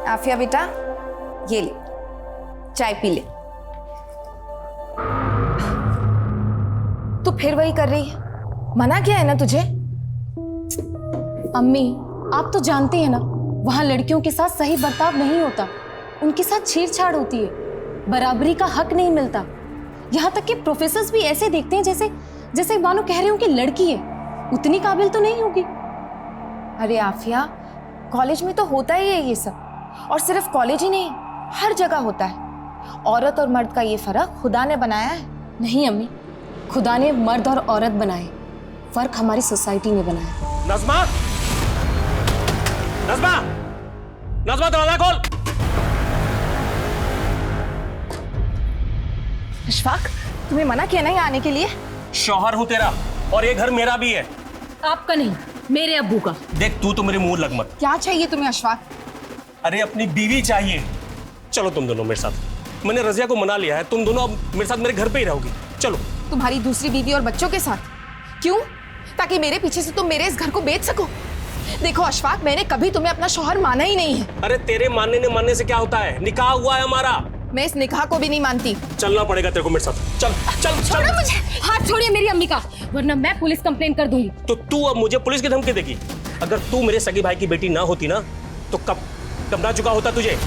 आफिया बेटा, ये ले, चाय पी ले। तू फिर वही कर रही है, मना किया है ना तुझे? अम्मी, आप तो जानती हैं ना, वहां लड़कियों के साथ सही बर्ताव नहीं होता, उनके साथ छेड़छाड़ होती है, बराबरी का हक नहीं मिलता। यहाँ तक कि प्रोफेसर्स भी ऐसे देखते हैं जैसे जैसे मानो कह रहे हो कि लड़की है, उतनी काबिल तो नहीं होगी। अरे आफिया, कॉलेज में तो होता ही है ये सब, और सिर्फ कॉलेज ही नहीं, हर जगह होता है। औरत और मर्द का ये फर्क खुदा ने बनाया है। नहीं अम्मी, खुदा ने मर्द और औरत बनाए, फर्क हमारी सोसाइटी ने बनाया। नज़मा, नज़मा, नज़मा दरवाजा खोल। अशफाक, तुम्हें मना किया ना यहाँ आने के लिए? शौहर हूं तेरा, और ये घर मेरा भी है। आपका नहीं, मेरे अब्बू का। देख, तू तो मेरे मुंह लग मत। क्या चाहिए तुम्हें अशफाक? अरे अपनी बीवी चाहिए। चलो तुम दोनों मेरे साथ, मैंने रजिया को मना लिया है, तुम दोनों अब मेरे साथ मेरे घर पे ही रहोगी। चलो। तुम्हारी दूसरी बीवी और बच्चों के साथ? क्यों? ताकि मेरे पीछे से तुम मेरे इस घर को बेच सको? देखो अशफाक, मैंने कभी तुम्हें अपना शौहर माना ही नहीं है। अरे तेरे मानने से क्या होता है, निकाह हुआ है हमारा। मैं इस निकाह को भी नहीं मानती। चलना पड़ेगा तेरे को मेरे साथ। चल चल छोड़ो चल। मुझे। हाथ छोड़िए मेरी अम्मी का, वरना मैं पुलिस कंप्लेन कर दूंगी। तो तू अब मुझे पुलिस की धमकी देगी? अगर तू मेरे सगी भाई की बेटी ना होती ना, तो कब ना चुका होता तुझे।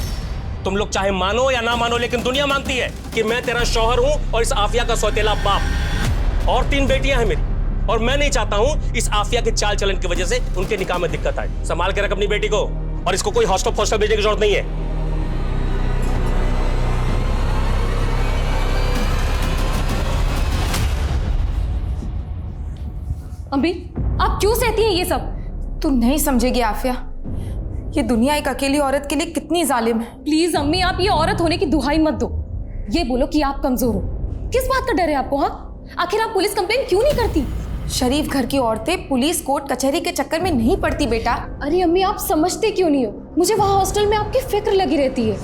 तुम लोग चाहे मानो या ना मानो, लेकिन दुनिया मानती है कि मैं तेरा शौहर हूं और इस आफिया का सौतेला बाप। और 3 बेटियां हैं मेरी, और मैं नहीं चाहता हूं इस आफिया के चाल चलन की वजह से उनके निकाह में दिक्कत आए। संभाल के रख अपनी बेटी को, और इसको कोई हॉस्टल भेजने की जरूरत नहीं है। अम्मी, आप क्यों सहती हैं ये सब? तुम नहीं समझेगी आफिया, ये दुनिया एक अकेली औरत के लिए कितनी जालिम है। प्लीज अम्मी, आप ये औरत होने की दुहाई मत दो। ये बोलो कि आप कमजोर हो। किस बात का डर है आपको? हाँ, आखिर आप पुलिस कंप्लेन क्यों नहीं करती? शरीफ घर की औरतें पुलिस कोर्ट कचहरी के चक्कर में नहीं पड़ती बेटा। अरे अम्मी, आप समझते क्यों नहीं हो? मुझे वहां हॉस्टल में आपकी फिक्र लगी रहती है।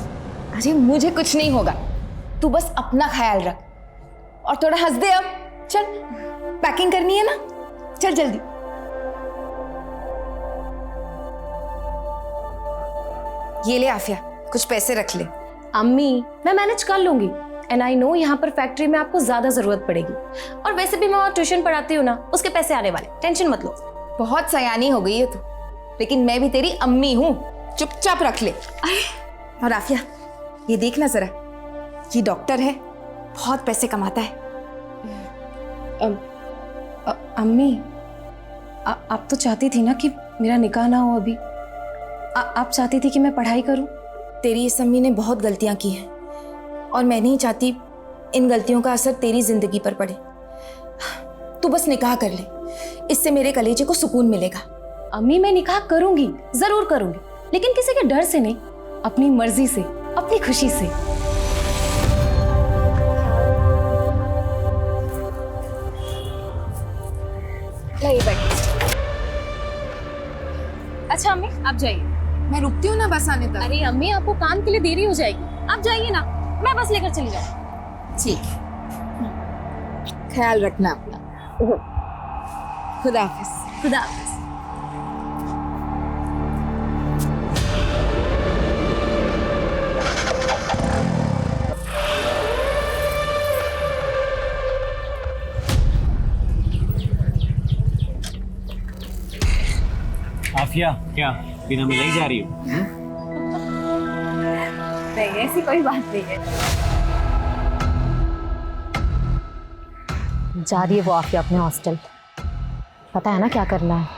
अरे मुझे कुछ नहीं होगा, तू बस अपना ख्याल रख, और थोड़ा हंस दे। अब चल, पैकिंग करनी है ना, चल जल्दी। ये ले आफिया, कुछ पैसे रख ले। अम्मी, मैं मैनेज कर लूंगी, एंड आई नो यहाँ पर फैक्ट्री में आपको ज्यादा जरूरत पड़ेगी, और वैसे भी मैं वहाँ ट्यूशन पढ़ाती हूँ ना, उसके पैसे आने वाले, टेंशन मत लो। बहुत सयानी हो गई है तू, लेकिन मैं भी तेरी अम्मी हूँ, चुपचाप रख ले। और आफिया, ये देखना जरा, ये डॉक्टर है, बहुत पैसे कमाता है। अम्मी, आप तो चाहती थी ना कि मेरा निकाह ना हो अभी। आप चाहती थी कि मैं पढ़ाई करूं। तेरी इस अम्मी ने बहुत गलतियां की हैं, और मैं नहीं चाहती इन गलतियों का असर तेरी जिंदगी पर पड़े। तू बस निकाह कर ले, इससे मेरे कलेजे को सुकून मिलेगा। अम्मी, मैं निकाह करूंगी, जरूर करूंगी, लेकिन किसी के डर से नहीं, अपनी मर्जी से, अपनी खुशी से। अच्छा अम्मी, आप जाइए। मैं रुकती हूँ ना बस आने तक। अरे अम्मी, आपको काम के लिए देरी हो जाएगी, आप जाइए ना, मैं बस लेकर चली जाऊँ। ठीक, ख्याल रखना अपना। खुदा हाफिज। खुदा हाफिज। आफिया, क्या बिना मिले ही जा रही हो? नहीं, ऐसी कोई बात नहीं है। जा रही है वो आफिया अपने हॉस्टल, पता है ना क्या करना है।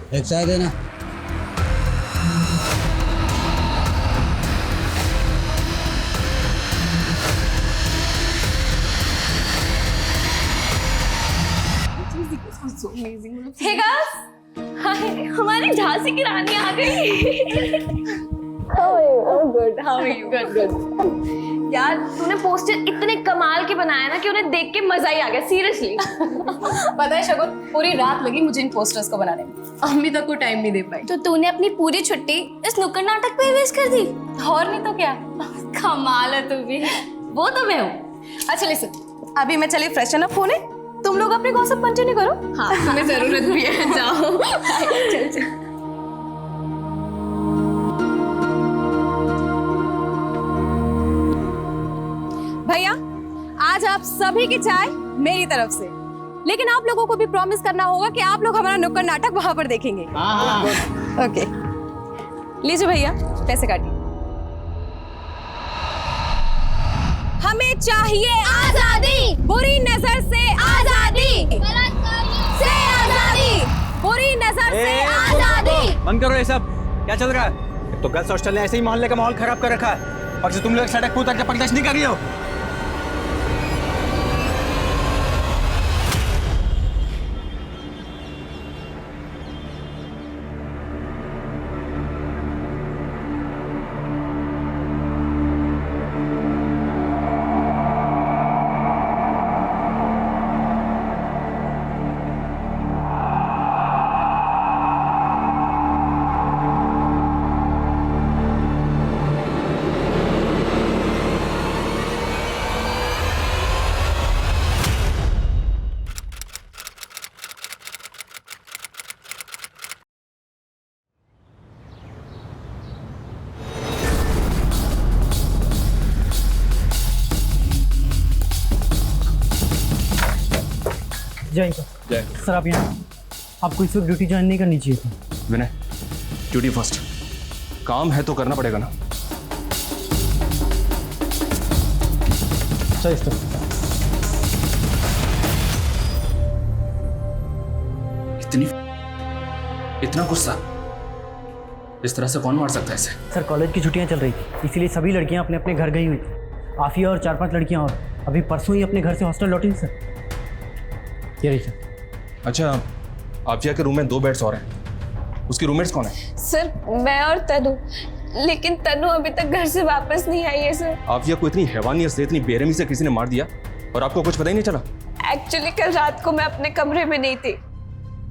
एक चाय देना। हे गाइस, हाय, हमारी झांसी की रानी आ गई। How are you? Oh, good. How are you? Good, good. यार तूने पोस्टर इतने कमाल के बनाया ना कि उन्हें देख के मजा ही आ गया, सीरियसली। पता है शगुन, पूरी रात लगी मुझे इन पोस्टर्स को बनाने में, अम्मी तक को टाइम नहीं दे पाई। तो तूने अपनी पूरी छुट्टी इस नुक्कड़ नाटक पे वेस्ट कर दी? और नहीं तो क्या। कमाल है तू भी। वो तो मैं हूँ। अच्छा लिसन, अभी मैं चली फ्रेशन अप होने, तुम लोग अपने गॉसिप कंटिन्यू करो। हाँ तुम्हें जरूरत भी है, जाओ। चल चल। भैया, आज आप सभी की चाय मेरी तरफ से, लेकिन आप लोगों को भी प्रॉमिस करना होगा कि आप लोग हमारा नुक्कड़ नाटक वहां पर देखेंगे। ओके, लीजिए भैया, पैसे काटिए। हमें चाहिए आजादी, बुरी नजर से आजादी, से आजादी, बुरी नजर से आजादी। बंद करो ये सब। क्या चल रहा है? एक तो गर्ल्स हॉस्टल ने ऐसे ही मोहल्ले का माहौल खराब कर रखा है, और तुम लोग सड़क पर उतर के प्रदर्शन नहीं कर रही हो। जय सर, आप यहाँ आपको इस वक्त ड्यूटी ज्वाइन नहीं करनी चाहिए थी। विनय, ड्यूटी फर्स्ट। काम है तो करना पड़ेगा ना। सर, इस तरफ। इतना गुस्सा इस तरह से कौन मार सकता है इसे? सर, कॉलेज की छुट्टियाँ चल रही थी, इसीलिए सभी लड़कियाँ अपने अपने घर गई हुई थी। आफिया और 4-5 लड़कियाँ और अभी परसों ही अपने घर से हॉस्टल लौटी सर। ये रही सर। अच्छा, आफिया के रूम में 2 बेड्स और हैं। उसकी रूममेट्स कौन है? सर मैं और तनु, लेकिन तनु अभी तक घर से वापस नहीं आई है सर। आफिया को इतनी हैवानियत से, इतनी बेरहमी से किसी ने मार दिया और आपको कुछ पता ही नहीं चला? एक्चुअली कल रात को मैं अपने कमरे में नहीं थी।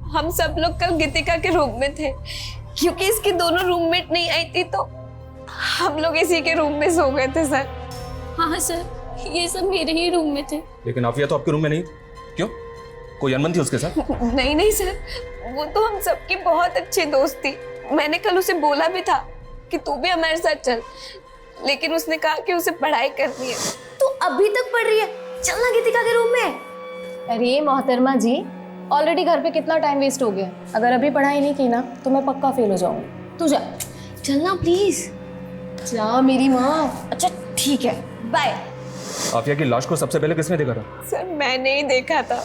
हम सब लोग कल गीतिका के रूम में थे, क्योंकि इसकी दोनों रूममेट नहीं आई थी तो हम लोग इसी के रूम में सो गए थे सर। हाँ सर, ये सब मेरे ही रूम में थे। लेकिन आफिया तो आपके रूम में नहीं। क्यों? कोई अनबन थी उसके साथ? नहीं सर, वो तो हम सबकी बहुत अच्छी दोस्त थी। मैंने कल उसे बोला भी था कि तू भी हमारे साथ चल, लेकिन उसने कहा कि उसे पढ़ाई करनी है। तू अभी तक पढ़ रही है, चलना गीतिका के रूम में। अरे मोहतरमा जी, ऑलरेडी घर पे कितना टाइम वेस्ट हो गया। अगर अभी पढ़ाई नहीं की ना तो मैं पक्का फेल हो जाऊंगी। तू जा, चलना प्लीज। जा मेरी माँ। अच्छा ठीक है, बाय। आफिया की लाश को सबसे पहले किसने देखा था? सर मैंने ही देखा था।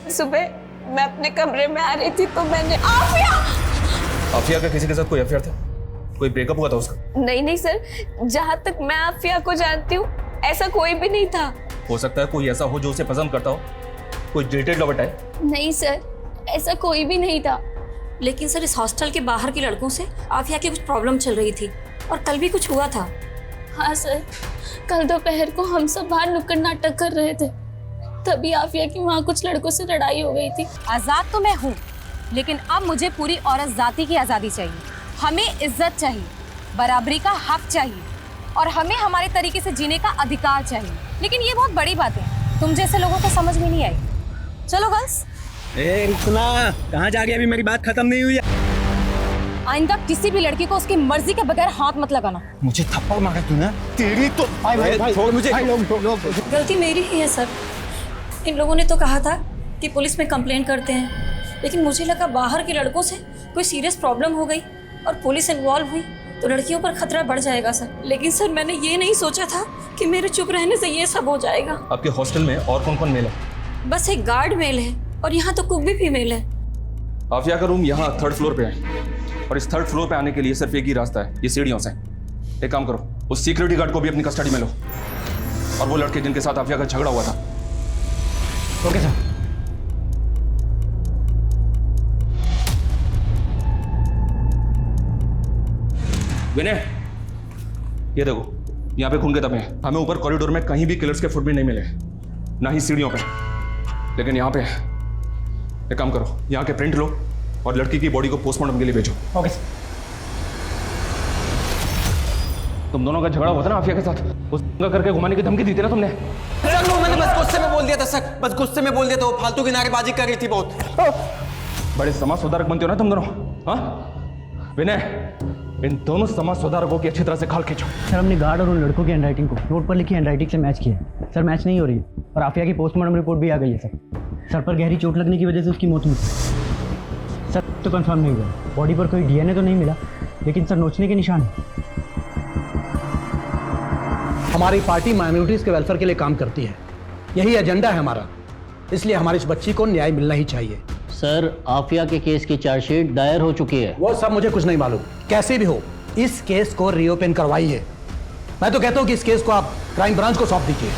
सुबह मैं अपने कमरे में आ रही थी तो मैंने आफिया का किसी के साथ कोई अफेयर था? कोई ब्रेकअप हुआ था उसका? नहीं सर, जहाँ तक मैं आफिया को जानती हूँ ऐसा कोई भी नहीं था। हो सकता है कोई ऐसा हो जो उसे पसंद करता हो, कोई डिटेल लवर है। नहीं सर, ऐसा कोई भी नहीं था। लेकिन सर इस हॉस्टल के बाहर की लड़कों से आफिया की कुछ प्रॉब्लम चल रही थी और कल भी कुछ हुआ था। हाँ सर, कल दोपहर को हम सब बाहर नुक्कड़ नाटक कर रहे थे, तभी आफिया की वहाँ कुछ लड़कों से लड़ाई हो गई थी। आजाद तो मैं हूँ, लेकिन अब मुझे पूरी औरत जाति की आज़ादी चाहिए। हमें इज्जत चाहिए, बराबरी का हक चाहिए, और हमें हमारे तरीके से जीने का अधिकार चाहिए। लेकिन ये बहुत बड़ी बात है, तुम जैसे लोगों को समझ में नहीं आई। चलो गर्ल्स। रुकना, कहाँ जा रही है? अभी मेरी बात खत्म नहीं हुई है। आइंदा किसी भी लड़की को उसकी मर्जी के बगैर हाथ मत लगाना। मुझे थप्पड़ मारा तूने, तेरी तो भाई छोड़ मुझे। गलती मेरी ही है सर। इन लोगों ने तो कहा था कि पुलिस में कंप्लेंट करते हैं, लेकिन मुझे लगा बाहर के लड़कों से कोई सीरियस प्रॉब्लम हो गई और पुलिस इन्वॉल्व हुई तो लड़कियों पर खतरा बढ़ जाएगा सर। लेकिन सर मैंने ये नहीं सोचा था कि मेरे चुप रहने से ये सब हो जाएगा। आपके हॉस्टल में और कौन कौन मेल है? बस एक गार्ड मेल है और यहाँ तो कुक भी फीमेल है। आफिया का रूम यहाँ 3rd फ्लोर पे है और इस 3rd फ्लोर पे आने के लिए सिर्फ एक ही रास्ता है, ये सीढ़ियों से। एक काम करो, उस सिक्योरिटी गार्ड को भी अपनी कस्टडी में लो, और वो लड़के जिनके साथ आफिया का झगड़ा हुआ था। Okay sir. विनय, ये देखो, यहाँ पे खून के धब्बे हैं। हमें ऊपर कॉरिडोर में कहीं भी किलर्स के फुटप्रिंट नहीं मिले, ना ही सीढ़ियों पे। लेकिन यहाँ पे एक काम करो, यहाँ के प्रिंट लो और लड़की की बॉडी को पोस्टमार्टम के लिए भेजो। Okay sir. तुम दोनों का झगड़ा हुआ था ना आफिया के साथ, उस करके घुमाने की धमकी दी थी ना तुमने? सर वो मैंने बस गुस्से में बोल दिया था सर, बस गुस्से में बोल दिया था। वो फालतू की नारेबाजी कर रही थी बहुत। बड़े समाज सुधारक बनते हो ना तुम दोनों, हाँ? विनय, इन दोनों समाज सुधारकों की अच्छी तरह से खाल खींचो। सर हमने गार्ड और उन लड़कों की हैंडराइटिंग को नोट पर लिखी हैंडराइटिंग से मैच किया है। सर मैच नहीं हो रही है और आफिया की पोस्टमार्टम रिपोर्ट भी आ गई है सर। सर पर गहरी चोट लगने की वजह से उसकी मौत हुई। सर तो कंफर्म नहीं हुआ, बॉडी पर कोई डीएनए तो नहीं मिला, लेकिन सर नोचने के निशान हैं। हमारी पार्टी माइनॉरिटीज के वेलफेयर के लिए काम करती है, यही एजेंडा है हमारा, इसलिए हमारी इस बच्ची को न्याय मिलना ही चाहिए। सर आफिया के केस की चार्जशीट दायर हो चुकी है। वो सब मुझे कुछ नहीं मालूम, कैसे भी हो इस केस को रीओपन करवाइए। मैं तो कहता हूं कि इस केस को आप क्राइम ब्रांच को सौंप दीजिए।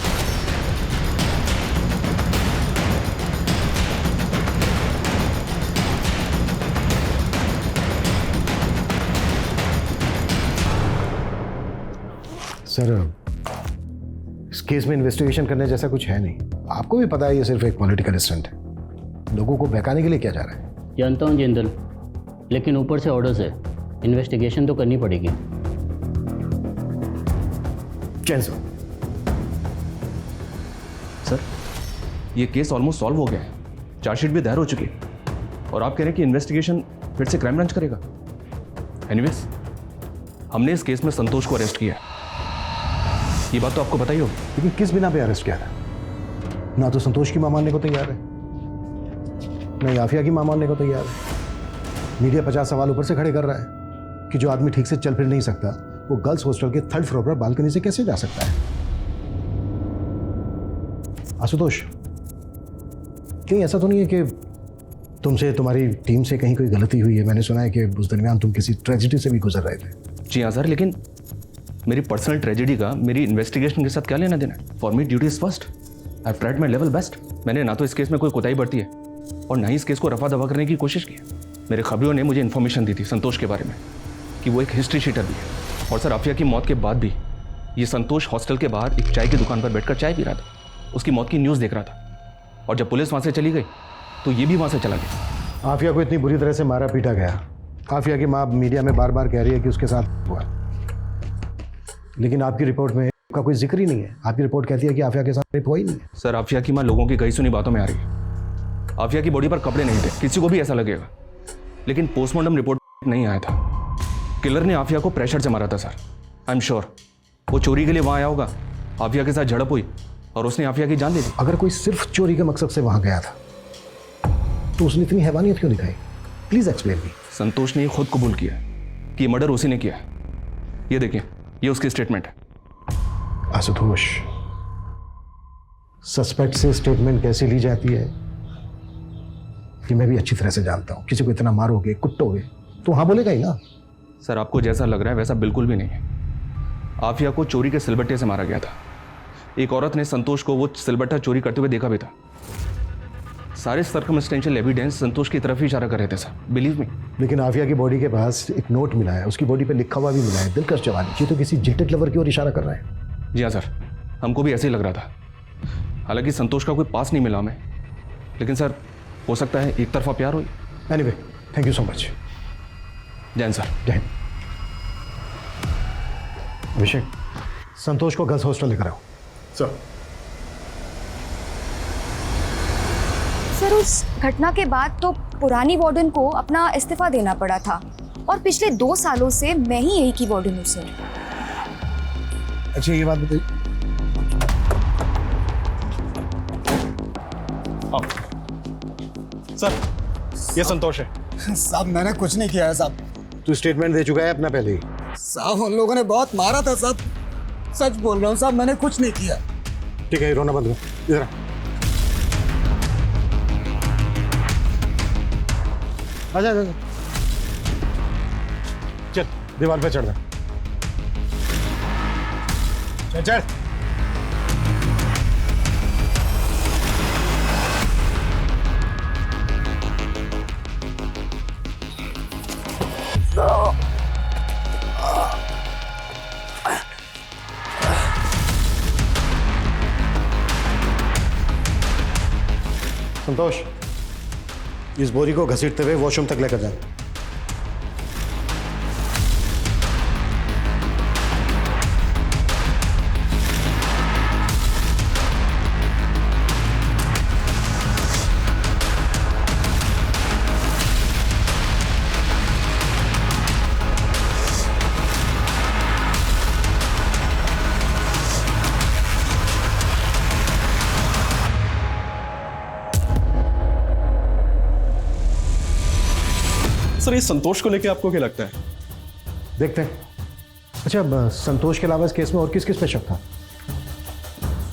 सर इस केस में इन्वेस्टिगेशन करने जैसा कुछ है नहीं। आपको भी पता है ये सिर्फ एक पॉलिटिकल स्टंट है। लोगों को बहकाने के लिए किया जा रहा है। जानता हूँ जिंदल, लेकिन ऊपर से ऑर्डर्स है, इन्वेस्टिगेशन तो करनी पड़ेगी। चैन सर ये केस ऑलमोस्ट सॉल्व हो गया है, चार्जशीट भी दायर हो चुकी है और आप कह रहे हैं कि इन्वेस्टिगेशन फिर से क्राइम ब्रांच करेगा। एनीवेज, हमने इस केस में संतोष को अरेस्ट किया है, ये बात तो आपको पता ही होगी। लेकिन किस बिना पे अरेस्ट किया था? ना तो संतोष की मां मानने को तैयार है, ना आफिया की मां मानने को तैयार है। मीडिया 50 सवाल ऊपर से खड़े कर रहा है कि जो आदमी ठीक से चल फिर नहीं सकता वो गर्ल्स हॉस्टल के 3rd फ्लोर पर बालकनी से कैसे जा सकता है? आशुतोष, कहीं ऐसा तो नहीं है कि तुमसे तुम्हारी टीम से कहीं कोई गलती हुई है? मैंने सुना है कि उस दरमियान तुम किसी ट्रेजेडी से भी गुजर रहे थे। जी हाँ सर, लेकिन मेरी पर्सनल ट्रेजेडी का मेरी इन्वेस्टिगेशन के साथ क्या लेना देना? For me duty is first, I have tried my level best. मैंने ना तो इस केस में कोई कोताही बरती है और ना ही इस केस को रफा दफा करने की कोशिश की है। मेरे खबरों ने मुझे इन्फॉर्मेशन दी थी संतोष के बारे में कि वो एक हिस्ट्री शीटर भी है। और सर आफिया की मौत के बाद भी ये संतोष हॉस्टल के बाहर एक चाय की दुकान पर बैठकर चाय पी रहा था, उसकी मौत की न्यूज़ देख रहा था। और जब पुलिस वहाँ से चली गई तो ये भी वहाँ से चला गया। आफिया को इतनी बुरी तरह से मारा पीटा गया। आफिया की माँ मीडिया में बार बार कह रही है कि उसके साथ हुआ, लेकिन आपकी रिपोर्ट में का कोई जिक्र ही नहीं है। आपकी रिपोर्ट कहती है कि आफिया के साथ रेप हुआ ही नहीं है। सर आफिया की माँ लोगों की कई सुनी बातों में आ रही है। आफिया की बॉडी पर कपड़े नहीं थे, किसी को भी ऐसा लगेगा, लेकिन पोस्टमार्टम रिपोर्ट नहीं आया था। किलर ने आफिया को प्रेशर से मारा था सर। आई एम श्योर वो चोरी के लिए वहाँ आया होगा, आफिया के साथ झड़प हुई और उसने आफिया की जान ले ली। अगर कोई सिर्फ चोरी के मकसद से वहाँ गया था तो उसने इतनी हैवानियत क्यों दिखाई? Please explain me. संतोष ने खुद कबूल किया कि मर्डर उसी ने किया। ये देखिए, ये उसकी स्टेटमेंट है। आशुतोष, सस्पेक्ट से स्टेटमेंट कैसे ली जाती है कि मैं भी अच्छी तरह से जानता हूं। किसी को इतना मारोगे, कुटोगे तो हाँ बोलेगा ही ना। सर आपको जैसा लग रहा है वैसा बिल्कुल भी नहीं है। आफिया को चोरी के सिलबट्टे से मारा गया था। एक औरत ने संतोष को वो सिलबट्टा चोरी करते हुए देखा भी था। सारे सर्कमस्टेंशियल एविडेंस संतोष की तरफ ही इशारा कर रहे थे सर, बिलीव मी। लेकिन आफिया की बॉडी के पास एक नोट मिला है, उसकी बॉडी पे लिखा हुआ भी मिला है, दिलकश जवानी। ये तो किसी जिल्टेड लवर की ओर इशारा कर रहा है। जी हाँ सर, हमको भी ऐसे ही लग रहा था। हालांकि संतोष का कोई पास नहीं मिला हमें, लेकिन सर हो सकता है एक तरफा प्यार हुई। Anyway, thank you so much. Jain sir. Jain. Abhishek, Santosh को गर्ल्स हॉस्टल लेकर आओ। सर। सर उस घटना के बाद तो पुरानी वार्डन को अपना इस्तीफा देना पड़ा था और पिछले 2 सालों से मैं ही यही की वार्डन हूँ सर। अच्छा ये बात बताइए। सर ये संतोष है। साहब मैंने कुछ नहीं किया है साहब। तू स्टेटमेंट दे चुका है अपना पहले ही। साहब उन लोगों ने बहुत मारा था साहब, सच बोल रहा हूँ साहब, मैंने कुछ नहीं किया। ठीक है, रोना बंद करो। इधर आजा आजा। चल दीवार पे चढ़ जा। चल चल। संतोष, इस बोरी को घसीटते हुए वॉशरूम तक लेकर जाएं। सर, ये संतोष को लेके आपको क्या लगता है? देखते हैं। अच्छा, संतोष के अलावा इस केस में और किस किस पे शक था?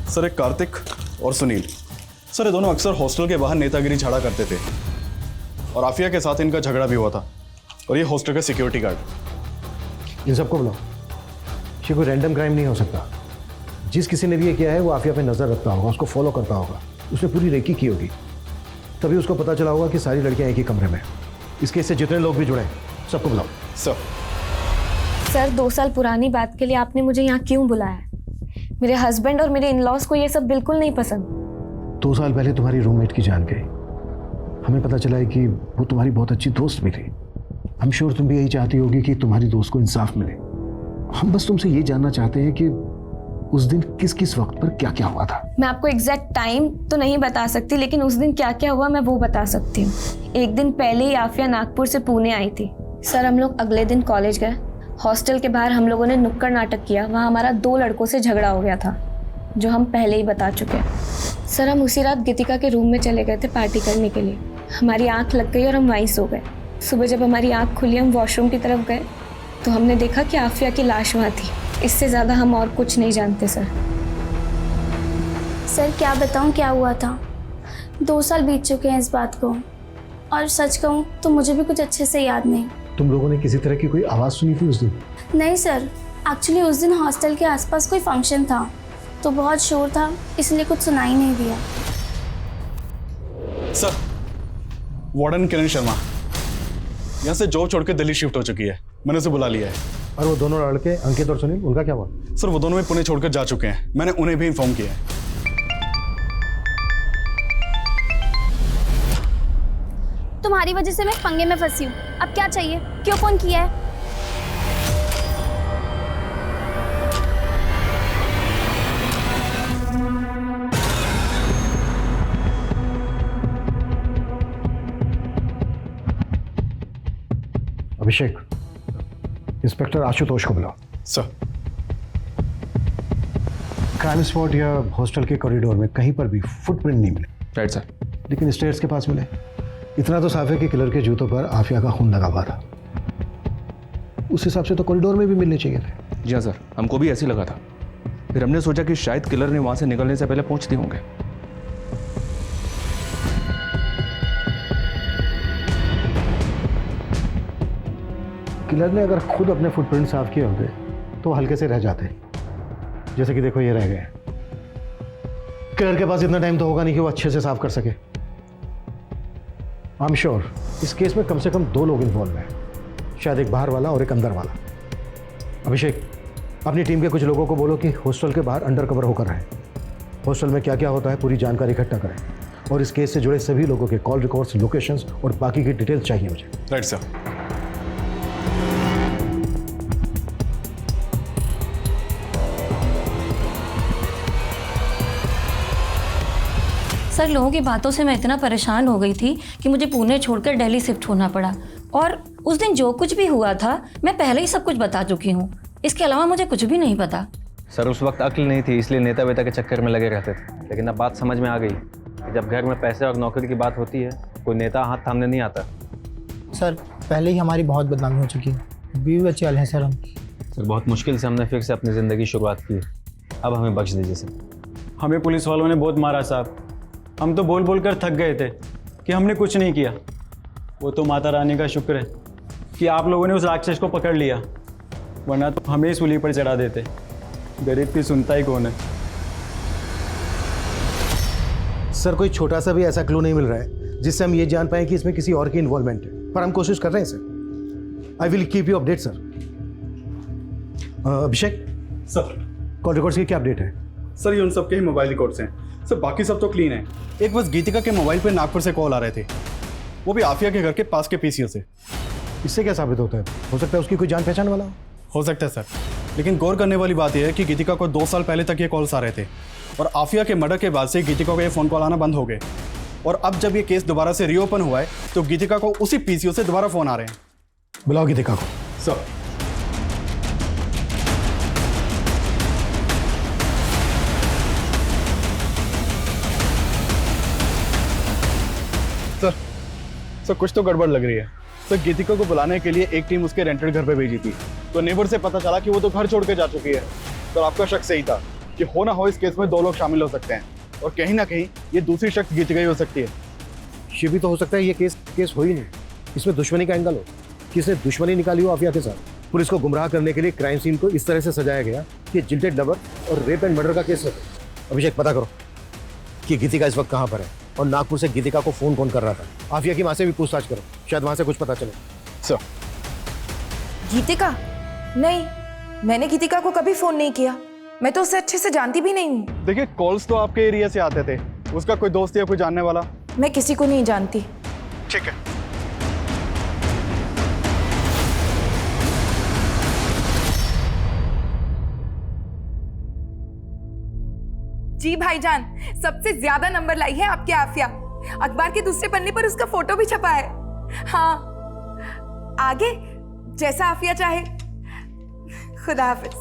सर, एक कार्तिक और सुनील। सर, ये दोनों अक्सर हॉस्टल के बाहर नेतागिरी झाड़ा करते थे और आफिया के साथ इनका झगड़ा भी हुआ था। और ये हॉस्टल का सिक्योरिटी गार्ड। इन सबको बुलाओ। ये कोई रैंडम क्राइम नहीं हो सकता। जिस किसी ने भी ये किया है वो आफिया पे नजर रखता होगा, उसको फॉलो करता होगा, उसने पूरी रेकी की होगी, तभी उसको पता चला होगा कि सारी लड़कियां एक ही कमरे में। इस केस से जितने लोग भी जुड़े सबको बुलाओ। सर 2 साल पुरानी बात के लिए आपने मुझे यहाँ क्यों बुलाया? मेरे हस्बैंड और मेरे इन-लॉज को ये सब बिल्कुल नहीं पसंद। 2 साल पहले तुम्हारी रूममेट की जान गई। हमें पता चला है कि वो तुम्हारी बहुत अच्छी दोस्त भी थी। आई एम श्योर तुम भी यही चाहती होगी कि तुम्हारी दोस्त को इंसाफ मिले। हम बस तुमसे ये जानना चाहते हैं कि उस दिन किस किस वक्त पर क्या क्या हुआ था। मैं आपको एग्जैक्ट टाइम तो नहीं बता सकती, लेकिन उस दिन क्या क्या हुआ मैं वो बता सकती हूँ। एक दिन पहले ही आफिया नागपुर से पुणे आई थी। सर, हम लोग अगले दिन कॉलेज गए। हॉस्टल के बाहर हम लोगों ने नुक्कड़ नाटक किया। वहाँ हमारा 2 लड़कों से झगड़ा हो गया था, जो हम पहले ही बता चुके हैं। सर, हम उसी रात गीतिका के रूम में चले गए थे पार्टी करने के लिए। हमारी आँख लग गई और हम वहीं सो गए। सुबह जब हमारी आँख खुली, हम वॉशरूम की तरफ गए तो हमने देखा कि आफिया की लाश वहाँ थी। इससे ज़्यादा हम और कुछ नहीं जानते सर। सर, क्या बताऊं क्या हुआ था। 2 साल बीत चुके हैं इस बात को, और सच कहूं तो मुझे भी कुछ अच्छे से याद नहीं। तुम लोगों ने किसी तरह की कोई आवाज़ सुनी थी उस दिन? नहीं सर, एक्चुअली उस दिन हॉस्टल के आसपास कोई फंक्शन था तो बहुत शोर था, इसलिए कुछ सुनाई नहीं दिया। सर, वार्डन किरण शर्मा यहाँ से जॉब छोड़ के दिल्ली शिफ्ट हो चुकी है। मैंने उसे बुला लिया है। और वो दोनों लड़के अंकित और सुनील, उनका क्या हुआ? सर, वो दोनों भी पुणे छोड़कर जा चुके हैं। मैंने उन्हें भी इन्फॉर्म किया है। तुम्हारी वजह से मैं पंगे में फंसी हूँ। अब क्या चाहिए? क्यों फोन किया है? अभिषेक, इंस्पेक्टर आशुतोष को बुलाओ। सर। क्राइम स्पॉट या हॉस्टल के कॉरिडोर में कहीं पर भी फुटप्रिंट नहीं मिले। Right sir. लेकिन स्टेयर्स के पास मिले। इतना तो साफ है कि किलर के जूतों पर आफिया का खून लगा हुआ था। उस हिसाब से तो कॉरिडोर में भी मिलने चाहिए थे। जी हाँ सर, हमको भी ऐसे ही लगा था। फिर हमने सोचा कि शायद किलर ने वहां से निकलने से पहले पहुंच दिए होंगे। किलर ने अगर खुद अपने फुटप्रिंट साफ किए होते तो हल्के से रह जाते। जैसे कि देखो, ये रह गए। किलर के पास इतना टाइम तो होगा नहीं कि वो अच्छे से साफ कर सके। आई एम श्योर इस केस में कम से कम 2 लोग इन्वॉल्व हैं, शायद एक बाहर वाला और एक अंदर वाला। अभिषेक, अपनी टीम के कुछ लोगों को बोलो कि हॉस्टल के बाहर अंडर कवर होकर रहें। हॉस्टल में क्या क्या होता है पूरी जानकारी इकट्ठा करें, और इस केस से जुड़े सभी लोगों के कॉल रिकॉर्ड्स, लोकेशंस और बाकी की डिटेल्स चाहिए मुझे। Right sir. सर, लोगों की बातों से मैं इतना परेशान हो गई थी कि मुझे पुणे छोड़कर दिल्ली शिफ्ट होना पड़ा। और उस दिन जो कुछ भी हुआ था मैं पहले ही सब कुछ बता चुकी हूँ। इसके अलावा मुझे कुछ भी नहीं पता। सर, उस वक्त अक्ल नहीं थी, इसलिए नेता वेता के चक्कर में लगे रहते थे। लेकिन अब बात समझ में आ गई कि जब घर में पैसे और नौकरी की बात होती है, कोई नेता हाथ थामने नहीं आता। सर, पहले ही हमारी बहुत बदनामी हो चुकी है। बीवी बच्चे वाले हैं सर हम। सर, बहुत मुश्किल से हमने फिर से अपनी ज़िंदगी शुरुआत की। अब हमें बख्श दीजिए सर। हमें पुलिस वालों ने बहुत मारा साहब। हम तो बोल बोल कर थक गए थे कि हमने कुछ नहीं किया। वो तो माता रानी का शुक्र है कि आप लोगों ने उस राक्षस को पकड़ लिया, वरना तो हमें सूली पर चढ़ा देते। गरीब की सुनता ही कौन है। सर, कोई छोटा सा भी ऐसा क्लू नहीं मिल रहा है जिससे हम ये जान पाए कि इसमें किसी और की इन्वॉल्वमेंट है, पर हम कोशिश कर रहे हैं sir. I will keep you update sir. Abhishek sir, call records की क्या अपडेट है? सर ये उन सबके ही मोबाइल रिकॉर्ड्स हैं सर, बाकी सब तो क्लीन है। एक बस गीतिका के मोबाइल पे नागपुर से कॉल आ रहे थे, वो भी आफिया के घर के पास के पीसीओ से। इससे क्या साबित होता है? हो सकता है उसकी कोई जान पहचान वाला हो सकता है सर, लेकिन गौर करने वाली बात यह है कि गीतिका को 2 साल पहले तक ये कॉल्स आ रहे थे और आफिया के मर्डर के बाद से गीतिका को ये फ़ोन कॉल आना बंद हो गए। और अब जब ये केस दोबारा से रीओपन हुआ है तो गीतिका को उसी पीसीओ से दोबारा फ़ोन आ रहे हैं। बुलाओ गीतिका को। सर सर कुछ तो गड़बड़ लग रही है सर। गीतिका को बुलाने के लिए एक टीम उसके रेंटेड घर पे भेजी थी, तो नेबर से पता चला कि वो तो घर छोड़ के जा चुकी है। तो आपका शक सही था कि हो ना हो इस केस में 2 लोग शामिल हो सकते हैं और कहीं ना कहीं ये दूसरी शख्स गीतिका ही हो सकती है। ये भी तो हो सकता है ये केस हो ही नहीं, इसमें दुश्मनी का एंगल हो, किसने दुश्मनी निकाली हो आफिया के साथ। पुलिस को गुमराह करने के लिए क्राइम सीन को इस तरह से सजाया गया कि जिल्टेड लवर और रेप एंड मर्डर का केस है। अभिषेक पता करो कि गीतिका इस वक्त कहाँ पर है और नागपुर से गीतिका को फोन कौन कर रहा था। आफिया की माँ से भी पूछताछ करो, शायद वहाँ से कुछ पता चले। सर गीतिका? नहीं, मैंने गीतिका को कभी फोन नहीं किया, मैं तो उसे अच्छे से जानती भी नहीं हूँ। देखिए कॉल्स तो आपके एरिया से आते थे, उसका कोई दोस्त या कोई जानने वाला? मैं किसी को नहीं जानती। ठीक है। जी भाईजान, सबसे ज्यादा नंबर लाई है आपकी आफिया। अखबार के दूसरे पन्ने पर उसका फोटो भी छपा है। हाँ, आगे जैसा आफिया चाहे। खुदा हाफिज।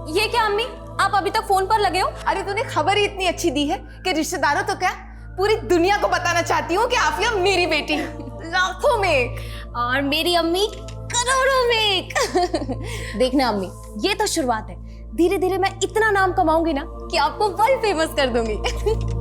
ये क्या अम्मी, आप अभी तक फोन पर लगे हो? अरे तूने खबर ही इतनी अच्छी दी है कि रिश्तेदारों तो क्या पूरी दुनिया को बताना चाहती हूँ कि आफिया मेरी बेटी लाखों में और मेरी अम्मी करोड़ों में। देखना अम्मी, ये तो शुरुआत है, धीरे धीरे मैं इतना नाम कमाऊंगी ना कि आपको वर्ल्ड फेमस कर दूंगी।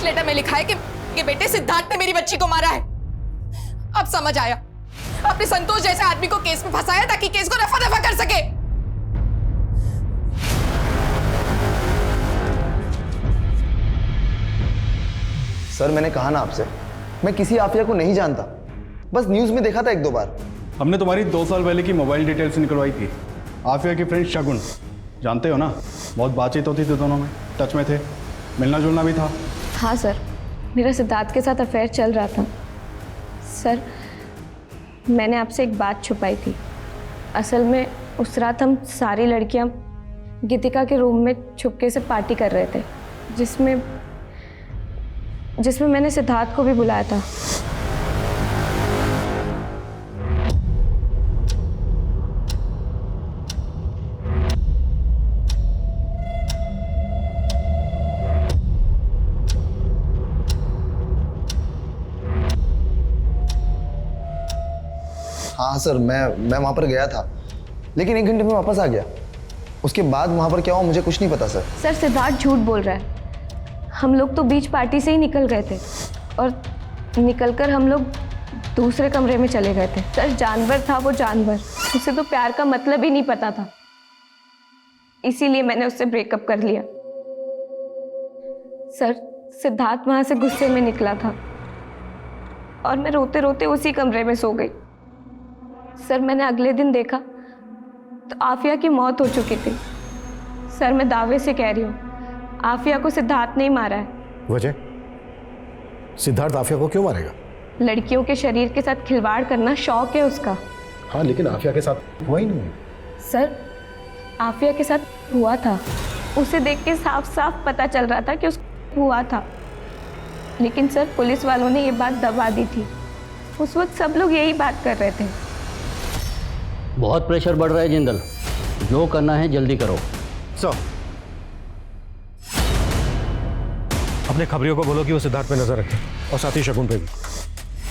लेटर में लिखा है कि बेटे सिद्धार्थ ने मेरी बच्ची को मारा है। अब समझ आया, अपने संतोष जैसे आदमी को केस में फंसाया ताकि केस को रफा दफा कर सके। सर मैंने कहा ना आपसे, मैं किसी आफिया को नहीं जानता, बस न्यूज में देखा था 1-2 बार। हमने तुम्हारी 2 साल पहले की मोबाइल डिटेल्स निकलवाई थी। आफिया के फ्रेंड शगुन, जानते हो ना, बहुत बातचीत होती थी, दोनों में टच में थे, मिलना जुलना भी था। हाँ सर, मेरा सिद्धार्थ के साथ अफेयर चल रहा था। सर मैंने आपसे एक बात छुपाई थी। असल में उस रात हम सारी लड़कियां गीतिका के रूम में छुपके से पार्टी कर रहे थे, जिसमें मैंने सिद्धार्थ को भी बुलाया था। हाँ सर, मैं वहाँ पर गया था, लेकिन 1 घंटे में वापस आ गया। उसके बाद वहाँ पर क्या हुआ मुझे कुछ नहीं पता सर। सर सिद्धार्थ झूठ बोल रहा है। हम लोग तो बीच पार्टी से ही निकल गए थे और निकलकर हम लोग दूसरे कमरे में चले गए थे। सर जानवर था वो जानवर, उसे तो प्यार का मतलब ही नहीं पता था, इसीलिए मैंने उससे ब्रेकअप कर लिया। सर सिद्धार्थ वहाँ से गुस्से में निकला था और मैं रोते रोते उसी कमरे में सो गई। सर मैंने अगले दिन देखा तो आफिया की मौत हो चुकी थी। सर मैं दावे से कह रही हूँ, आफिया को सिद्धार्थ नहीं मारा है। वजह? सिद्धार्थ आफिया को क्यों मारेगा? लड़कियों के शरीर के साथ खिलवाड़ करना शौक है उसका। हाँ, लेकिन आफिया के साथ हुआ ही नहीं। सर आफिया के साथ हुआ था, उसे देख के साफ साफ पता चल रहा था कि उसको हुआ था, लेकिन सर पुलिस वालों ने ये बात दबा दी थी। उस वक्त सब लोग यही बात कर रहे थे। बहुत प्रेशर बढ़ रहा है जिंदल, जो करना है जल्दी करो। सर अपने खबरियों को बोलो कि वो सिद्धार्थ पे नजर रखे और साथ ही शगुन पे भी।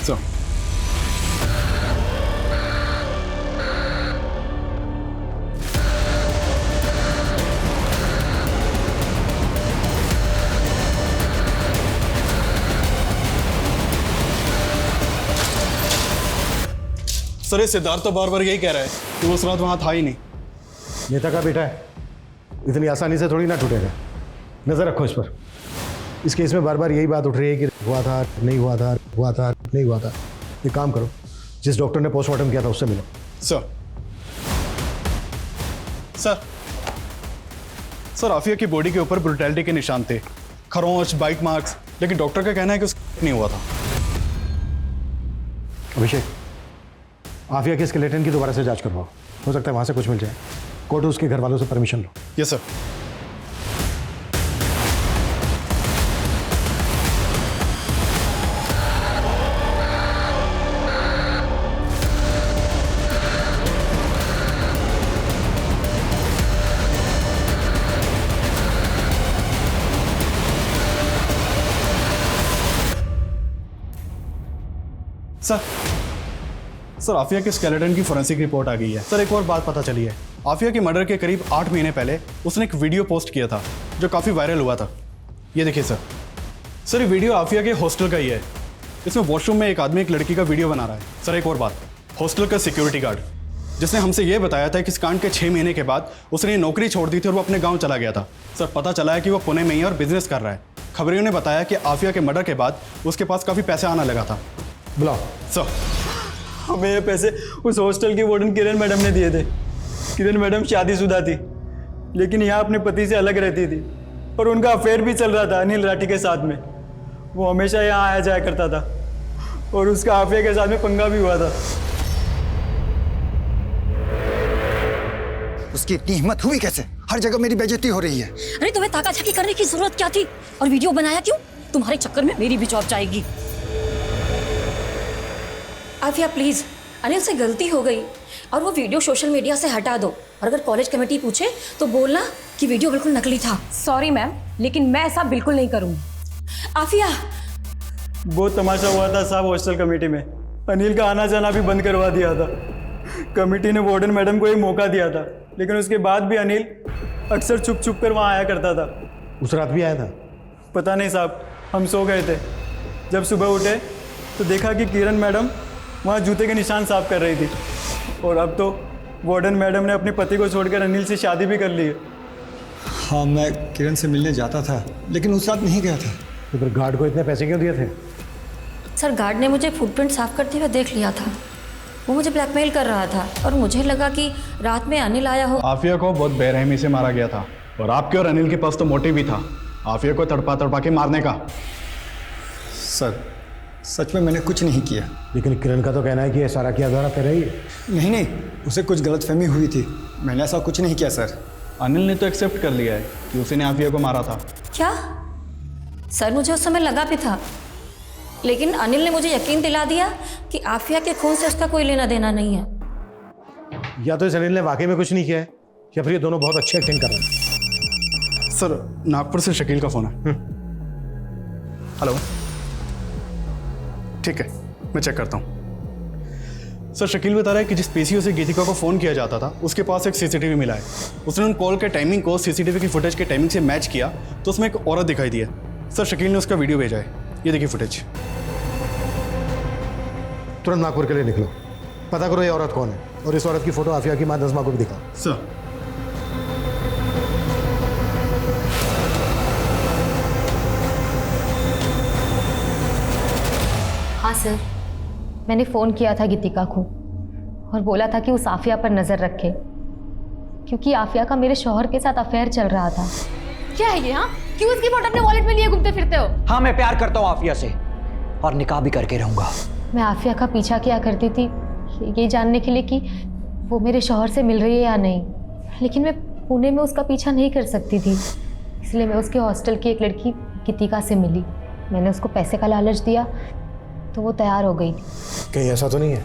सर सर ये सिद्धार्थ तो बार बार यही कह रहा है कि वो उस रात वहाँ था ही नहीं। नेता का बेटा है, इतनी आसानी से थोड़ी ना टूटेगा। नज़र रखो इस पर। इस केस में बार बार यही बात उठ रही है कि हुआ था, नहीं हुआ था, हुआ था, नहीं हुआ था। एक काम करो, जिस डॉक्टर ने पोस्टमार्टम किया था उससे मिलो। सर आफिया की बॉडी के ऊपर ब्रुटैलिटी के निशान थे, खरोंच, बाइट मार्क्स, लेकिन डॉक्टर का कहना है कि उसका नहीं हुआ था। अभिषेक, आफिया के स्केलेटन की दोबारा से जांच करवाओ, हो सकता है वहाँ से कुछ मिल जाए। कोर्ट उसके घर वालों से परमिशन लो। Yes sir. सर आफिया के स्केलेटन की फोरेंसिक रिपोर्ट आ गई है। सर एक और बात पता चली है, आफिया के मर्डर के करीब 8 महीने पहले उसने एक वीडियो पोस्ट किया था जो काफ़ी वायरल हुआ था। ये देखिए सर ये वीडियो आफिया के हॉस्टल का ही है। इसमें वॉशरूम में एक आदमी एक लड़की का वीडियो बना रहा है। सर एक और बात, हॉस्टल का सिक्योरिटी गार्ड जिसने हमसे ये बताया था कि इस कांड के 6 महीने के बाद उसने नौकरी छोड़ दी थी और वो अपने गाँव चला गया था। सर पता चला है कि वो पुणे में ही और बिजनेस कर रहा है। खबरियों ने बताया कि आफिया के मर्डर के बाद उसके पास काफ़ी पैसे आना लगा था। बुलाओ। सर हमें ये पैसे उस हॉस्टल की वार्डन किरण मैडम ने दिए थे। किरण मैडम शादीशुदा थी, लेकिन यहाँ अपने पति से अलग रहती थी और उनका अफेयर भी चल रहा था अनिल राठी के साथ में। वो हमेशा यहाँ आया जाया करता था और उसका आफिया के साथ में पंगा भी हुआ था। उसकी इतनी हिम्मत हुई कैसे? हर जगह मेरी बेइज्जती हो रही है। अरे तुम्हें ताका-झाकी करने की जरूरत क्या थी? और वीडियो बनाया क्यों? तुम्हारे चक्कर में मेरी भी जॉब जाएगी। आफिया प्लीज, अनिल से गलती हो गई और वो वीडियो सोशल मीडिया से हटा दो। और अगर कॉलेज कमेटी पूछे तो बोलना कि वीडियो बिल्कुल नकली था। सॉरी मैम, लेकिन मैं ऐसा बिल्कुल नहीं करूँगी। आफिया, बहुत तमाशा हुआ था साहब हॉस्टल कमेटी में। अनिल का आना जाना भी बंद करवा दिया था। कमेटी ने वार्डन मैडम को एक मौका दिया था, लेकिन उसके बाद भी अनिल अक्सर छुप छुप कर वहाँ आया करता था। उस रात भी आया था? पता नहीं साहब, हम सो गए थे। जब सुबह उठे तो देखा कि किरण मैडम वहाँ जूते के निशान साफ कर रही थी। और अब तो वार्डन मैडम ने अपने पति को छोड़कर अनिल से शादी भी कर ली है। हाँ, मैं किरण से मिलने जाता था, लेकिन उस रात नहीं गया था। तो फिर गार्ड को इतने पैसे क्यों दिए थे? सर गार्ड ने मुझे फुटप्रिंट साफ करते हुए देख लिया था। वो मुझे ब्लैकमेल कर रहा था और मुझे लगा कि रात में अनिल आया हो। आफिया को बहुत बेरहमी से मारा गया था और आपके और अनिल के पास तो मोटिव भी था आफिया को तड़पा तड़पा के मारने का। सर सच में मैंने कुछ नहीं किया। लेकिन किरण का तो कहना है कि ये सारा किया धरा तेरा ही है। नहीं, उसे कुछ गलतफहमी हुई थी। मैंने ऐसा कुछ नहीं किया सर। अनिल ने तो एक्सेप्ट कर लिया है कि उसने आफिया को मारा था। क्या? सर मुझे उस समय लगा भी था, लेकिन अनिल ने मुझे यकीन दिला दिया कि आफिया के खून से उसका कोई लेना देना नहीं है। या तो इस अनिल ने वाकई में कुछ नहीं किया है, या फिर ये दोनों बहुत अच्छी एक्टिंग कर रहे हैं। सर नागपुर से शकील का फोन है। हेलो, ठीक है, मैं चेक करता हूँ। सर शकील बता रहा है कि जिस पीसीओ से गीतिका को फ़ोन किया जाता था उसके पास एक सीसीटीवी मिला है। उसने उन कॉल के टाइमिंग को सीसीटीवी की फुटेज के टाइमिंग से मैच किया तो उसमें एक औरत दिखाई दी है। सर शकील ने उसका वीडियो भेजा है, ये देखिए फुटेज। तुरंत नागपुर के लिए निकलो, पता करो ये औरत कौन है और इस औरत की फोटो आफिया की माँ नज़मा को भी दिखाओ। सर हाँ सर, मैंने फ़ोन किया था गीतिका को और बोला था कि उस आफिया पर नज़र रखे, क्योंकि आफिया का मेरे शौहर के साथ अफेयर चल रहा था। क्या है ये? हाँ, क्यों उसकी फोटो अपने वॉलेट में लिए घूमते फिरते हो? हाँ, मैं प्यार करता हूँ आफिया से और निकाह भी करके रहूंगा। मैं आफिया का पीछा किया करती थी ये जानने के लिए कि वो मेरे शौहर से मिल रही है या नहीं, लेकिन मैं पुणे में उसका पीछा नहीं कर सकती थी। इसलिए मैं उसके हॉस्टल की एक लड़की गीतिका से मिली। मैंने उसको पैसे का लालच दिया तो वो तैयार हो गई। कहीं ऐसा तो नहीं है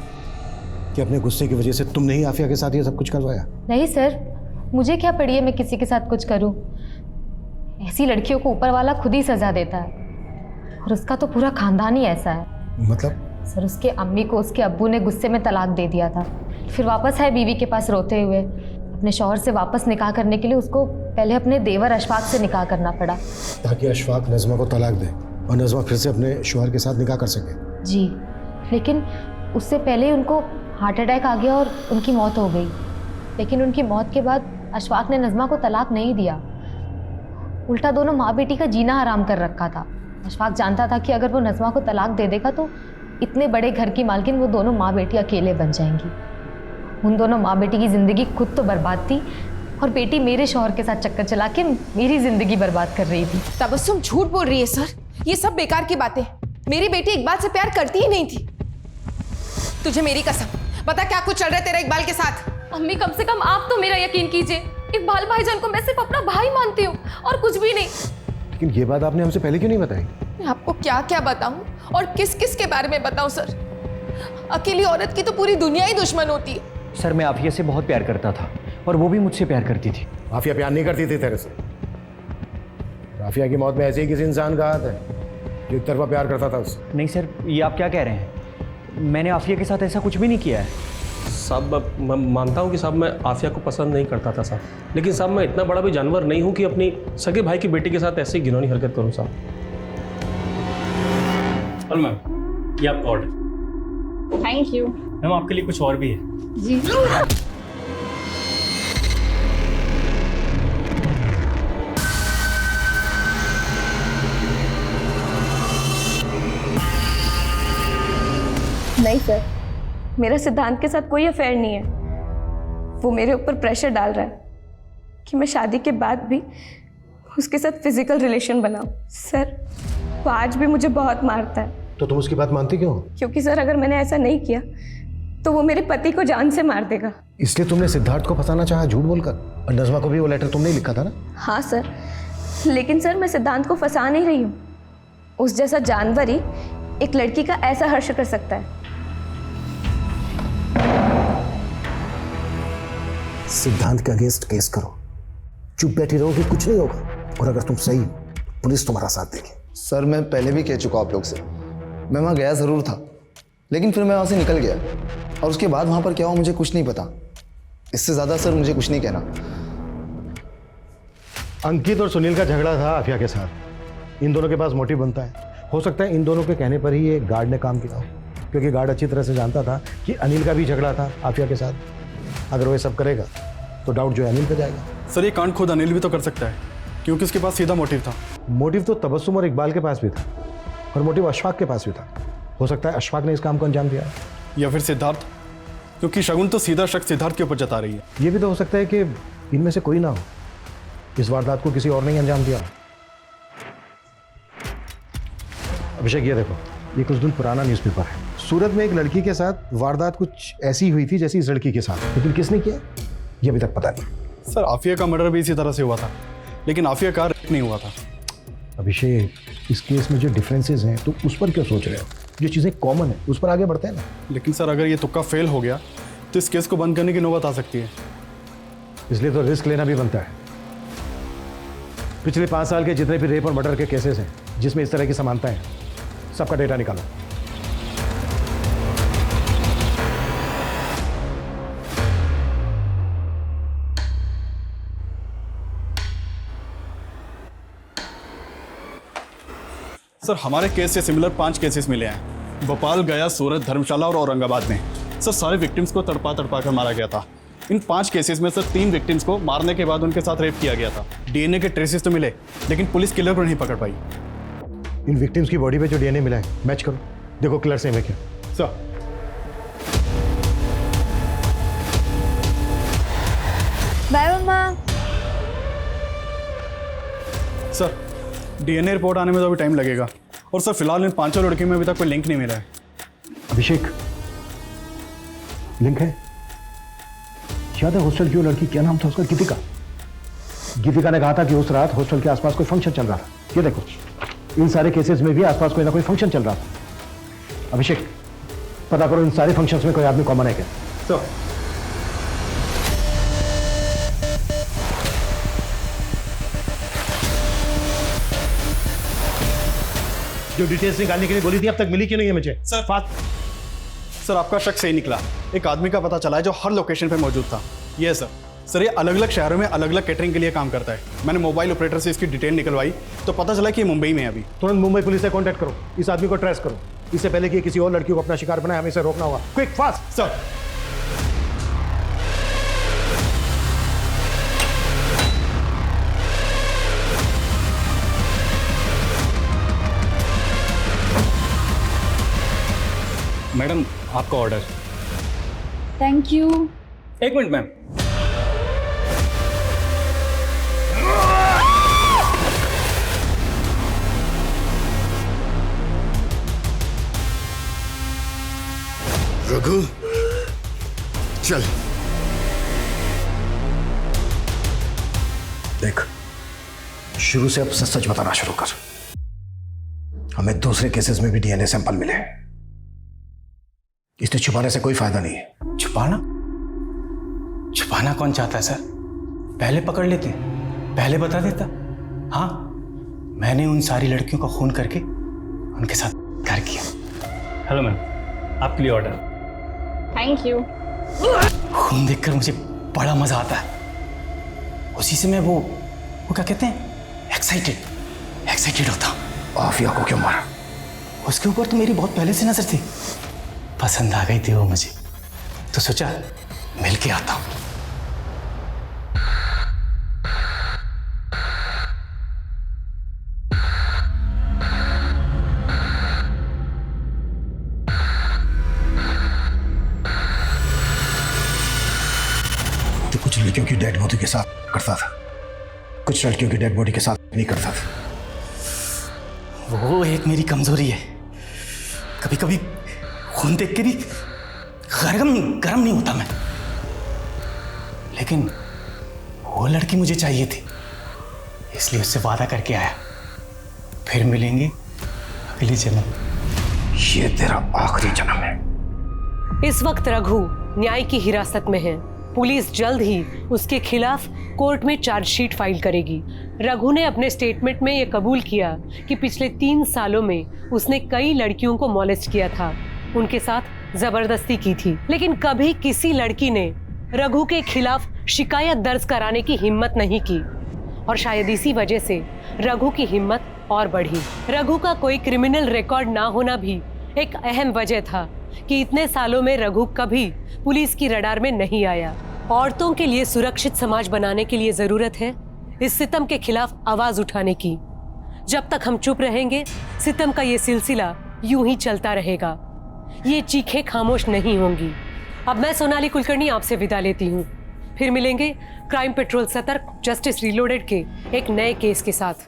कि अपने गुस्से की वजह से तुमने ही आफिया के साथ ये सब कुछ करवाया? नहीं सर, मुझे क्या पड़ी है मैं किसी के साथ कुछ करूं। ऐसी लड़कियों को ऊपर वाला खुद ही सजा देता है और उसका तो पूरा खानदान ही ऐसा है। मतलब? सर उसके अम्मी को उसके अब्बू ने गुस्से में तलाक दे दिया था, फिर वापस आए बीवी के पास रोते हुए। अपने शौहर से वापस निकाह करने के लिए उसको पहले अपने देवर अशफाक से निकाह करना पड़ा, ताकि अशफाक नज़मा को तलाक दे और नज़मा फिर से अपने शौहर के साथ निकाह कर सके। जी, लेकिन उससे पहले ही उनको हार्ट अटैक आ गया और उनकी मौत हो गई। लेकिन उनकी मौत के बाद अशफाक ने नज़मा को तलाक नहीं दिया, उल्टा दोनों माँ बेटी का जीना हराम कर रखा था। अशफाक जानता था कि अगर वो नज़मा को तलाक दे देगा तो इतने बड़े घर की मालकिन वो दोनों माँ बेटी अकेले बन जाएंगी। उन दोनों माँ बेटी की ज़िंदगी खुद तो बर्बाद थी और बेटी मेरे शौहर के साथ चक्कर चला के मेरी ज़िंदगी बर्बाद कर रही थी। तबस्सुम झूठ बोल रही है सर, ये सब बेकार की बातें। मेरी बेटी इकबाल से प्यार करती ही नहीं थी। तुझे मेरी कसम बता क्या कुछ चल रहा है तेरे इकबाल के साथ? अम्मी कम से कम आप तो मेरा यकीन कीजिए, इकबाल भाईजान को मैं सिर्फ अपना भाई मानती हूँ और कुछ भी नहीं। लेकिन ये बात आपने हमसे पहले क्यों नहीं बताई? मैं आपको क्या क्या बताऊं और किस किस के बारे में बताऊं सर? अकेली औरत की तो पूरी दुनिया ही दुश्मन होती है। सर मैं आफिया से बहुत प्यार करता था और वो भी मुझसे प्यार करती थी। आफिया प्यार नहीं करती थी तेरे से। आफिया की मौत में ऐसे ही किसी इंसान का हाथ है जो एक तरफा प्यार करता था उससे। नहीं सर, ये आप क्या कह रहे हैं? मैंने आफिया के साथ ऐसा कुछ भी नहीं किया है। साहब मैं मानता हूँ कि साहब मैं आफिया को पसंद नहीं करता था साहब, लेकिन साहब मैं इतना बड़ा भी जानवर नहीं हूँ कि अपनी सगे भाई की बेटी के साथ ऐसी घिनौनी हरकत करूँ साहब। और मैम ये आपका ऑर्डर। Thank you. मैम आपके लिए कुछ और भी है। जी। नहीं सर, मेरा सिद्धांत के साथ कोई अफेयर नहीं है। वो मेरे ऊपर प्रेशर डाल रहा है कि मैं शादी के बाद भी उसके साथ फिजिकल रिलेशन बनाऊं। सर वो आज भी मुझे बहुत मारता है। तो तुम उसकी बात मानती क्यों? क्योंकि सर अगर मैंने ऐसा नहीं किया तो वो मेरे पति को जान से मार देगा। इसलिए तुमने सिद्धार्थ को फंसाना चाहा झूठ बोलकर, और नज़मा को भी वो लेटर तुमने ही लिखा था ना? हाँ सर, लेकिन सर मैं सिद्धांत को फंसा नहीं रही हूँ। उस जैसा जानवर ही एक लड़की का ऐसा हर्ष कर सकता है। सिद्धांत के अगेंस्ट केस करो, चुप बैठी रहोगी कुछ नहीं होगा, और अगर तुम सही हो पुलिस तुम्हारा साथ देगी। सर मैं पहले भी कह चुका आप लोग से, मैं वहाँ गया ज़रूर था, लेकिन फिर मैं वहाँ से निकल गया, और उसके बाद वहाँ पर क्या हुआ मुझे कुछ नहीं पता। इससे ज़्यादा सर मुझे कुछ नहीं कहना। अंकित और सुनील का झगड़ा था आफिया के साथ। इन दोनों के पास मोटिव बनता है। हो सकता है इन दोनों के कहने पर ही ये गार्ड ने काम किया हो, क्योंकि गार्ड अच्छी तरह से जानता था कि अनिल का भी झगड़ा था आफिया के साथ। अगर वो ये सब करेगा तो डाउट जो है अनिल पे जाएगा। सर ये कांड खुद अनिल भी तो कर सकता है, क्योंकि उसके पास सीधा मोटिव था। मोटिव तो तबस्सुम और इकबाल के पास भी था, और मोटिव अशफाक के पास भी था। हो सकता है अशफाक ने इस काम को अंजाम दिया, या फिर सिद्धार्थ, क्योंकि शगुन तो सीधा शक सिद्धार्थ के ऊपर जता रही है। ये भी तो हो सकता है कि इनमें से कोई ना हो, इस वारदात को किसी और ने अंजाम दिया। अभिषेक ये देखो, ये कुछ दिन पुराना न्यूज़पेपर है। सूरत में एक लड़की के साथ वारदात कुछ ऐसी हुई थी जैसी इस लड़की के साथ, लेकिन किसने किया ये अभी तक पता नहीं। सर आफिया का मर्डर भी इसी तरह से हुआ था, लेकिन आफिया का रेप नहीं हुआ था। अभिषेक इस केस में जो डिफरेंसेस हैं तो उस पर क्यों सोच रहे हो? जो चीज़ें कॉमन है उस पर आगे बढ़ते हैं ना। लेकिन सर अगर ये तुक्का फेल हो गया तो इस केस को बंद करने की नौबत आ सकती है। इसलिए तो रिस्क लेना भी बनता है। पिछले 5 साल के जितने भी रेप और मर्डर के केसेस हैं जिसमें इस तरह की समानताएं हैं, सबका डेटा निकालो। सर हमारे केस से सिमिलर 5 केसेस मिले हैं, भोपाल, गया, सूरत, धर्मशाला और औरंगाबाद में। सर सारे विक्टिम्स को तड़पा कर मारा गया था। इन 5 केसेस में सर 3 विक्टिम्स को मारने के बाद उनके साथ रेप किया गया था। डीएनए के ट्रेसेस तो मिले, लेकिन पुलिस किलर को नहीं पकड़ पाई। इन विक्टिम्स की बॉडी पे जो डीएनए मिला है मैच करो, देखो किलर सेम है क्या। बाय मम्मा। सर डीएनए रिपोर्ट आने में तो अभी टाइम लगेगा, और सर फिलहाल इन 5 लड़कियों में अभी तक कोई लिंक नहीं मिला है। अभिषेक लिंक है? याद है हॉस्टल की वो लड़की, क्या नाम था उसका? गीतिका। गीतिका ने कहा था कि उस रात हॉस्टल के आसपास कोई फंक्शन चल रहा था। ये देखो इन सारे केसेस में भी आसपास कोई ना कोई फंक्शन चल रहा था। अभिषेक पता करो इन सारे फंक्शंस में कोई आदमी कॉमन है क्या? जो डिटेल्स निकालने के लिए बोली थी अब तक मिली क्यों नहीं है मुझे? सर आपका शक सही निकला। एक आदमी का पता चला है जो हर लोकेशन पे मौजूद था। ये सर ये अलग अलग शहरों में अलग अलग कैटरिंग के लिए काम करता है। मैंने मोबाइल ऑपरेटर से इसकी डिटेल निकलवाई तो पता चला कि ये मुंबई में है। अभी तुरंत मुंबई पुलिस से कांटेक्ट करो, इस आदमी को ट्रेस करो। इससे पहले कि किसी और लड़की को अपना शिकार बनाए हमें इसे रोकना होगा। Quick fast. सर मैडम आपका ऑर्डर। Thank you. एक मिनट मैम। रघु चल। देख, शुरू से अब सच सच बताना शुरू कर। हमें दूसरे केसेस में भी डीएनए सैंपल मिले। इसे छुपाने से कोई फायदा नहीं है। छुपाना? छुपाना कौन चाहता है सर? पहले पकड़ लेते, पहले बता देता। हाँ, मैंने उन सारी लड़कियों का खून करके उनके साथ प्यार किया। हेलो मैम, आपके लिए ऑर्डर। Thank you. खून देखकर मुझे बड़ा मजा आता है। उसी से मैं वो क्या कहते हैं, एक्साइटेड होता हूँ। आफिया को क्यों मारा? उसके ऊपर तो मेरी बहुत पहले से नजर थी, पसंद आ गई थी वो मुझे, तो सोचा मिल के आता हूँ। तो कुछ लड़कियों की डेड बॉडी के साथ करता था, कुछ लड़कियों की डेड बॉडी के साथ नहीं करता था। वो एक मेरी कमजोरी है। कभी कभी खून देख के भी गरम नहीं होता मैं। लेकिन वो लड़की मुझे चाहिए थी, इसलिए उससे वादा करके आया, फिर मिलेंगे अगले जन्म। ये तेरा आखिरी जन्म है। इस वक्त रघु न्याय की हिरासत में है। पुलिस जल्द ही उसके खिलाफ कोर्ट में चार्जशीट फाइल करेगी। रघु ने अपने स्टेटमेंट में यह कबूल किया कि पिछले 3 सालों में उसने कई लड़कियों को मॉलेस्ट किया था, उनके साथ जबरदस्ती की थी, लेकिन कभी किसी लड़की ने रघु के खिलाफ शिकायत दर्ज कराने की हिम्मत नहीं की। और शायद इसी वजह से रघु की हिम्मत और बढ़ी। रघु का कोई क्रिमिनल रिकॉर्ड ना होना भी एक अहम वजह था कि इतने सालों में रघु कभी पुलिस की रडार में नहीं आया। औरतों के लिए सुरक्षित समाज बनाने के लिए जरूरत है इस सितम के खिलाफ आवाज उठाने की। जब तक हम चुप रहेंगे, सितम का ये सिलसिला यूं ही चलता रहेगा। ये चीखें खामोश नहीं होंगी। अब मैं सोनाली कुलकर्णी आपसे विदा लेती हूँ। फिर मिलेंगे क्राइम पेट्रोल सतर्क जस्टिस रीलोडेड के एक नए केस के साथ।